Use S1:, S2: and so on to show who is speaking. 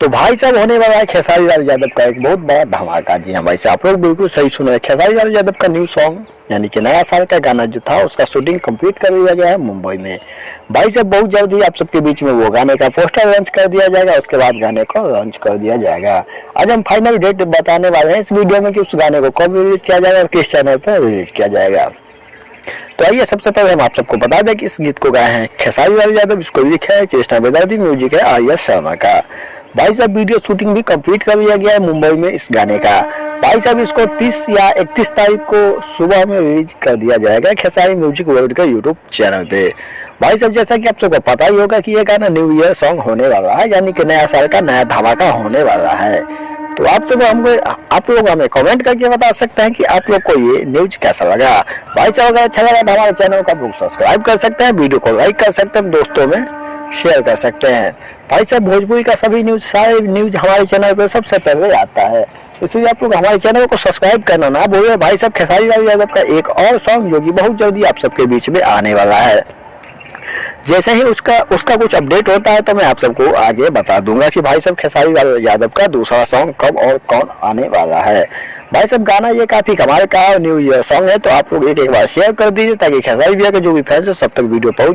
S1: तो भाई साहब होने वाला है खेसारी लाल यादव का एक बहुत बड़ा धमाका। जी हाँ भाई साहब, आप लोग बिल्कुल सही सुन रहे हैं। खेसारी लाल यादव का न्यू सॉन्ग यानी कि नया साल का गाना जो था उसका शूटिंग कंप्लीट कर लिया गया है मुंबई में। भाई साहब बहुत जल्द ही आप सबके बीच में वो गाने का पोस्टर लॉन्च कर दिया जाएगा, उसके बाद गाने को लॉन्च कर दिया जाएगा। आज हम फाइनल डेट बताने वाले हैं इस वीडियो में कि उस गाने को कब रिलीज किया जाएगा और किस चैनल पर रिलीज किया जाएगा। तो आइए सबसे पहले हम आप सबको बता दें कि इस गीत को गाए हैं खेसारी लाल यादव, इसको लिखा है कृष्णा बेदर्दी, म्यूजिक है आर्या शर्मा का। भाई साहब वीडियो शूटिंग भी कंप्लीट कर लिया गया है मुंबई में इस गाने का। भाई साहब इसको 30 या 31 तारीख को सुबह में रिलीज कर दिया जाएगा खेसारी म्यूजिक वर्ल्ड के यूट्यूब चैनल पे। भाई साहब जैसा कि आप सबको पता ही होगा कि ये गाना न्यू ईयर सॉन्ग होने वाला है, यानी कि नया साल का नया धमाका होने वाला है। तो आप लोग हमें कमेंट करके बता सकते हैं कि आप लोग को ये न्यूज कैसा लगा। भाई साहब अगर अच्छा लगा तो हमारे चैनल को आप लोग सब्सक्राइब कर सकते हैं, वीडियो को लाइक कर सकते हैं, दोस्तों में शेयर कर सकते हैं। भाई साहब भोजपुरी का सभी न्यूज, सारे न्यूज हमारे चैनल पर सबसे पहले आता है, इसलिए आप लोग हमारे चैनल को सब्सक्राइब करना ना भूलिए। भाई साहब खेसारी लाल यादव का एक और सॉन्ग जो कि बहुत जल्दी आप सबके बीच में आने वाला है, जैसे ही उसका कुछ अपडेट होता है तो मैं आप सबको आगे बता दूंगा कि भाई साहब खेसारी लाल यादव का दूसरा सॉन्ग कब और कौन आने वाला है। भाई साहब गाना ये काफी कमाल का न्यू ईयर सॉन्ग है, तो आप लोग एक बार शेयर कर दीजिए ताकि खेसारी भैया के जो भी फैंस है सब तक वीडियो पहुंच